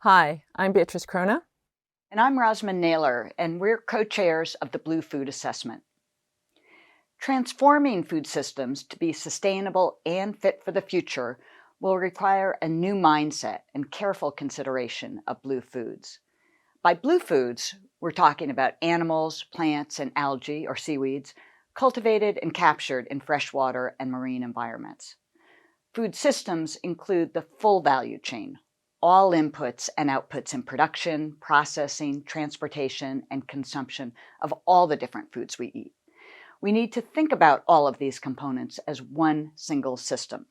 Hi, I'm Beatrice Krona. And I'm Rosamond Naylor, and we're co-chairs of the Blue Food Assessment. Transforming food systems to be sustainable and fit for the future will require a new mindset and careful consideration of blue foods. By blue foods, we're talking about animals, plants, and algae or seaweeds cultivated and captured in freshwater and marine environments. Food systems include the full value chain, all inputs and outputs in production, processing, transportation, and consumption of all the different foods we eat. We need to think about all of these components as one single system.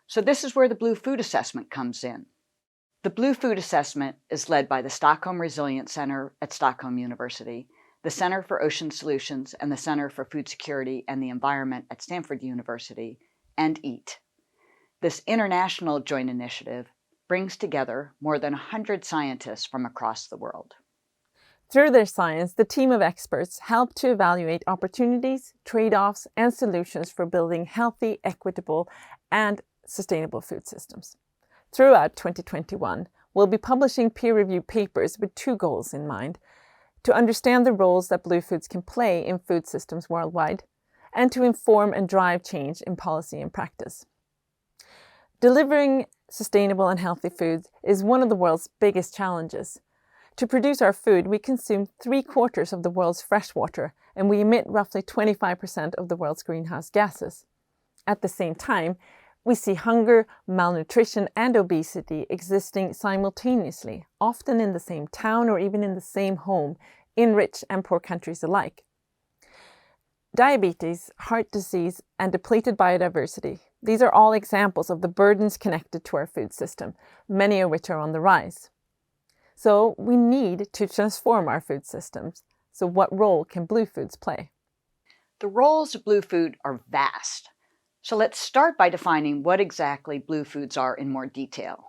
So this is where the Blue Food Assessment comes in. The Blue Food Assessment is led by the Stockholm Resilience Center at Stockholm University, the Center for Ocean Solutions, and the Center for Food Security and the Environment at Stanford University, and EAT. This international joint initiative brings together more than 100 scientists from across the world. Through their science, the team of experts help to evaluate opportunities, trade-offs, and solutions for building healthy, equitable, and sustainable food systems. Throughout 2021, we'll be publishing peer-reviewed papers with two goals in mind: to understand the roles that blue foods can play in food systems worldwide, and to inform and drive change in policy and practice. Delivering sustainable and healthy foods is one of the world's biggest challenges. To produce our food, we consume 3/4 of the world's fresh water, and we emit roughly 25% of the world's greenhouse gases. At the same time, we see hunger, malnutrition, and obesity existing simultaneously, often in the same town or even in the same home, in rich and poor countries alike. Diabetes, heart disease, and depleted biodiversity. These are all examples of the burdens connected to our food system, many of which are on the rise. So we need to transform our food systems. So what role can blue foods play? The roles of blue food are vast. So let's start by defining what exactly blue foods are in more detail.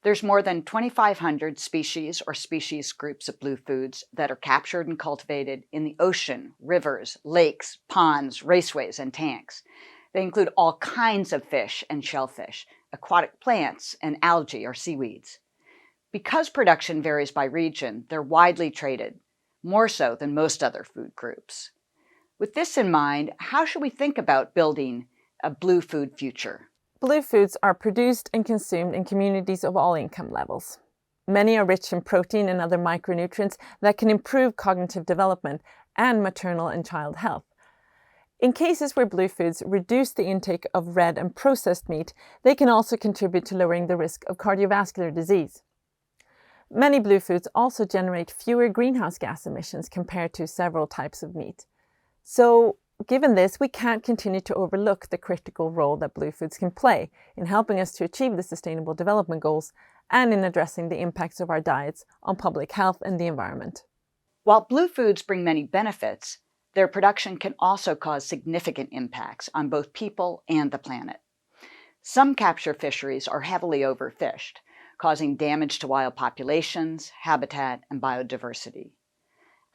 There's more than 2,500 species or species groups of blue foods that are captured and cultivated in the ocean, rivers, lakes, ponds, raceways, and tanks. They include all kinds of fish and shellfish, aquatic plants, and algae or seaweeds. Because production varies by region, they're widely traded, more so than most other food groups. With this in mind, how should we think about building a blue food future? Blue foods are produced and consumed in communities of all income levels. Many are rich in protein and other micronutrients that can improve cognitive development and maternal and child health. In cases where blue foods reduce the intake of red and processed meat, they can also contribute to lowering the risk of cardiovascular disease. Many blue foods also generate fewer greenhouse gas emissions compared to several types of meat. So, given this, we can't continue to overlook the critical role that blue foods can play in helping us to achieve the Sustainable Development Goals and in addressing the impacts of our diets on public health and the environment. While blue foods bring many benefits, their production can also cause significant impacts on both people and the planet. Some capture fisheries are heavily overfished, causing damage to wild populations, habitat, and biodiversity.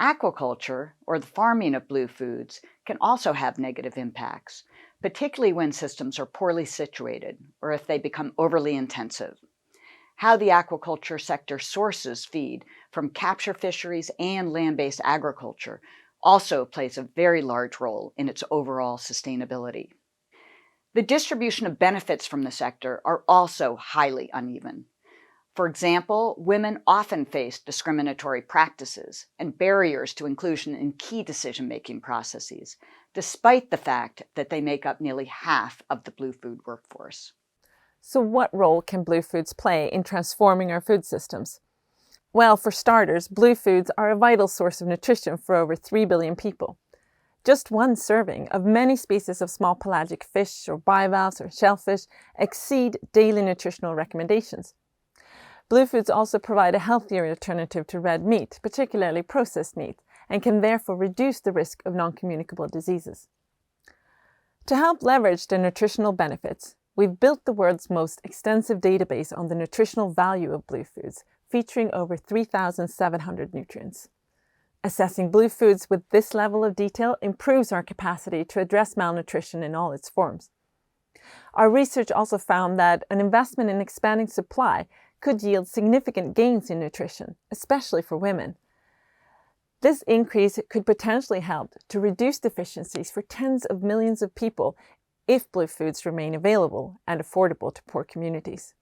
Aquaculture, or the farming of blue foods, can also have negative impacts, particularly when systems are poorly situated or if they become overly intensive. How the aquaculture sector sources feed from capture fisheries and land-based agriculture also plays a very large role in its overall sustainability. The distribution of benefits from the sector are also highly uneven. For example, women often face discriminatory practices and barriers to inclusion in key decision-making processes, despite the fact that they make up nearly half of the blue food workforce. So what role can blue foods play in transforming our food systems? Well, for starters, blue foods are a vital source of nutrition for over 3 billion people. Just one serving of many species of small pelagic fish or bivalves or shellfish exceed daily nutritional recommendations. Blue foods also provide a healthier alternative to red meat, particularly processed meat, and can therefore reduce the risk of non-communicable diseases. To help leverage the nutritional benefits, we've built the world's most extensive database on the nutritional value of blue foods, featuring over 3,700 nutrients. Assessing blue foods with this level of detail improves our capacity to address malnutrition in all its forms. Our research also found that an investment in expanding supply could yield significant gains in nutrition, especially for women. This increase could potentially help to reduce deficiencies for tens of millions of people if Bluefoods remain available and affordable to poor communities.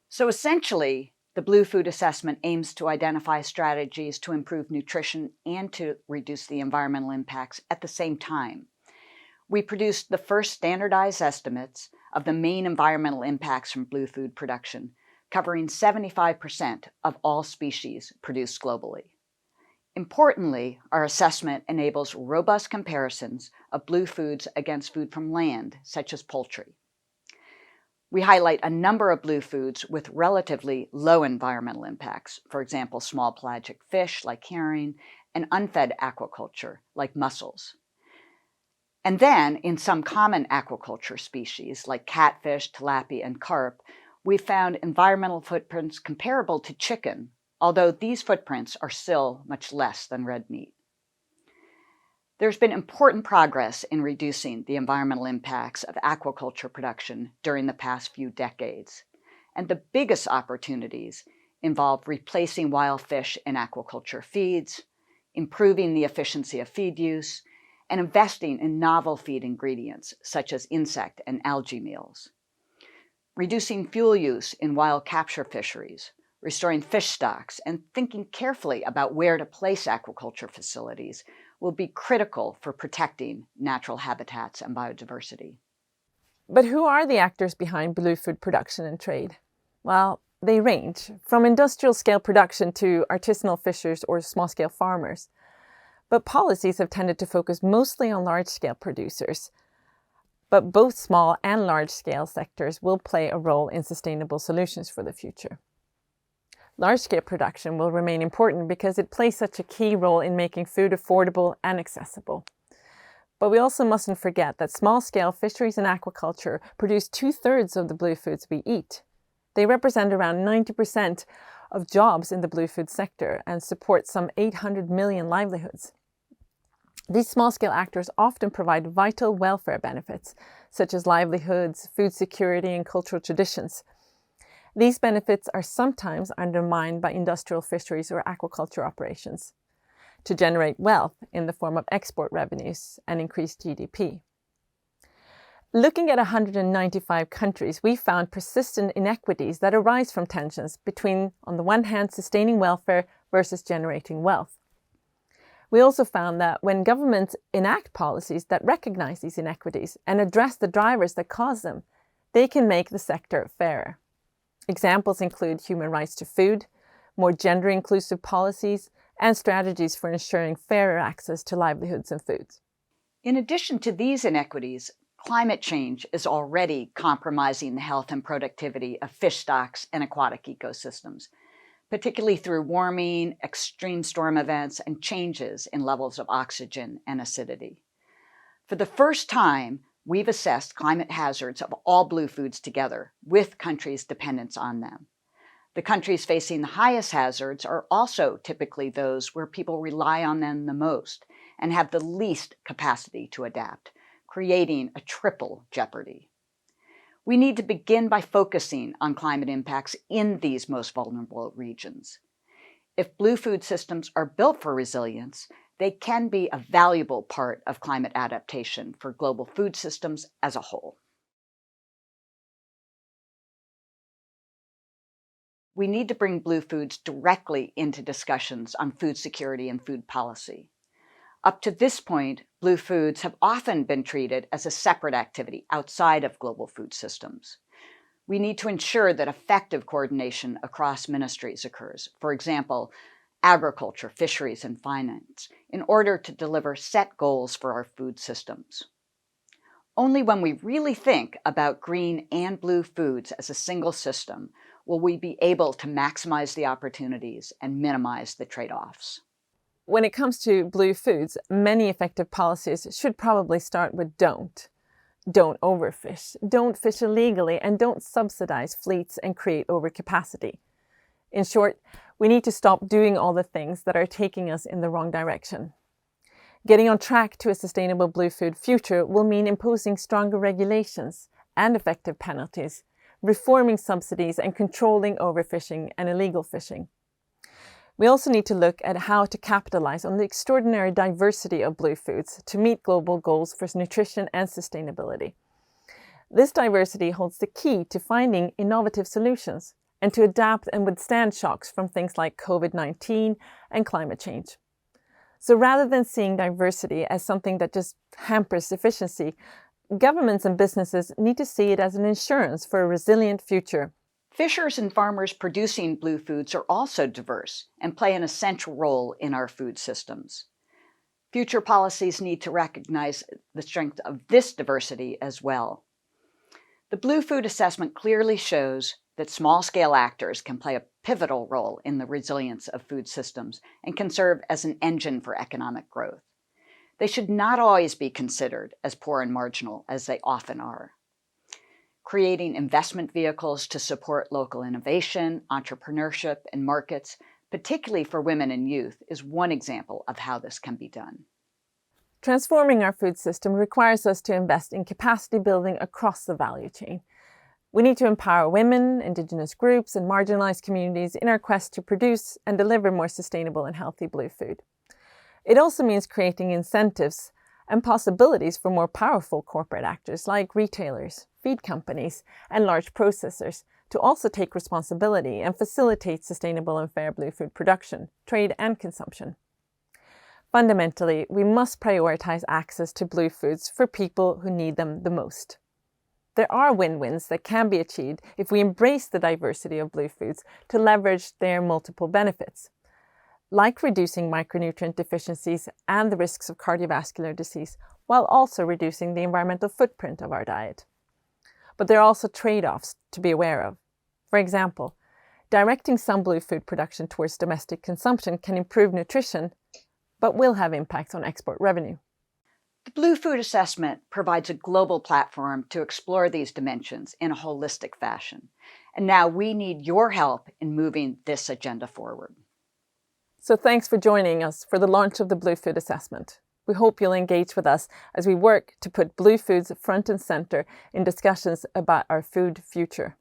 So essentially, the Blue Food Assessment aims to identify strategies to improve nutrition and to reduce the environmental impacts at the same time. We produced the first standardized estimates of the main environmental impacts from blue food production, covering 75% of all species produced globally. Importantly, our assessment enables robust comparisons of blue foods against food from land, such as poultry. We highlight a number of blue foods with relatively low environmental impacts, for example, small pelagic fish like herring and unfed aquaculture like mussels. And then, in some common aquaculture species like catfish, tilapia, and carp, we found environmental footprints comparable to chicken, although these footprints are still much less than red meat. There's been important progress in reducing the environmental impacts of aquaculture production during the past few decades, and the biggest opportunities involve replacing wild fish in aquaculture feeds, improving the efficiency of feed use, and investing in novel feed ingredients such as insect and algae meals. Reducing fuel use in wild capture fisheries, restoring fish stocks, and thinking carefully about where to place aquaculture facilities will be critical for protecting natural habitats and biodiversity. But who are the actors behind blue food production and trade? Well, they range from industrial scale production to artisanal fishers or small scale farmers. But policies have tended to focus mostly on large scale producers. But both small and large scale sectors will play a role in sustainable solutions for the future. Large-scale production will remain important because it plays such a key role in making food affordable and accessible. But we also mustn't forget that small-scale fisheries and aquaculture produce 2/3 of the blue foods we eat. They represent around 90% of jobs in the blue food sector and support some 800 million livelihoods. These small-scale actors often provide vital welfare benefits, such as livelihoods, food security, and cultural traditions. These benefits are sometimes undermined by industrial fisheries or aquaculture operations to generate wealth in the form of export revenues and increased GDP. Looking at 195 countries, we found persistent inequities that arise from tensions between, on the one hand, sustaining welfare versus generating wealth. We also found that when governments enact policies that recognize these inequities and address the drivers that cause them, they can make the sector fairer. Examples include human rights to food, more gender-inclusive policies, and strategies for ensuring fairer access to livelihoods and foods. In addition to these inequities, climate change is already compromising the health and productivity of fish stocks and aquatic ecosystems, particularly through warming, extreme storm events, and changes in levels of oxygen and acidity. For the first time, we've assessed climate hazards of all blue foods together, with countries' dependence on them. The countries facing the highest hazards are also typically those where people rely on them the most and have the least capacity to adapt, creating a triple jeopardy. We need to begin by focusing on climate impacts in these most vulnerable regions. If blue food systems are built for resilience, they can be a valuable part of climate adaptation for global food systems as a whole. We need to bring blue foods directly into discussions on food security and food policy. Up to this point, blue foods have often been treated as a separate activity outside of global food systems. We need to ensure that effective coordination across ministries occurs, for example, agriculture, fisheries, and finance, in order to deliver set goals for our food systems. Only when we really think about green and blue foods as a single system will we be able to maximize the opportunities and minimize the trade-offs. When it comes to blue foods, many effective policies should probably start with don't. Don't overfish, don't fish illegally, and don't subsidize fleets and create overcapacity. In short, we need to stop doing all the things that are taking us in the wrong direction. Getting on track to a sustainable blue food future will mean imposing stronger regulations and effective penalties, reforming subsidies and controlling overfishing and illegal fishing. We also need to look at how to capitalize on the extraordinary diversity of blue foods to meet global goals for nutrition and sustainability. This diversity holds the key to finding innovative solutions and to adapt and withstand shocks from things like COVID-19 and climate change. So rather than seeing diversity as something that just hampers efficiency, governments and businesses need to see it as an insurance for a resilient future. Fishers and farmers producing blue foods are also diverse and play an essential role in our food systems. Future policies need to recognize the strength of this diversity as well. The Blue Food Assessment clearly shows that small-scale actors can play a pivotal role in the resilience of food systems and can serve as an engine for economic growth. They should not always be considered as poor and marginal as they often are. Creating investment vehicles to support local innovation, entrepreneurship, and markets, particularly for women and youth, is one example of how this can be done. Transforming our food system requires us to invest in capacity building across the value chain. We need to empower women, Indigenous groups, and marginalized communities in our quest to produce and deliver more sustainable and healthy blue food. It also means creating incentives and possibilities for more powerful corporate actors like retailers, feed companies, and large processors to also take responsibility and facilitate sustainable and fair blue food production, trade, and consumption. Fundamentally, we must prioritize access to blue foods for people who need them the most. There are win-wins that can be achieved if we embrace the diversity of blue foods to leverage their multiple benefits, like reducing micronutrient deficiencies and the risks of cardiovascular disease, while also reducing the environmental footprint of our diet. But there are also trade-offs to be aware of. For example, directing some blue food production towards domestic consumption can improve nutrition, but will have impacts on export revenue. The Blue Food Assessment provides a global platform to explore these dimensions in a holistic fashion. And now we need your help in moving this agenda forward. So thanks for joining us for the launch of the Blue Food Assessment. We hope you'll engage with us as we work to put blue foods front and center in discussions about our food future.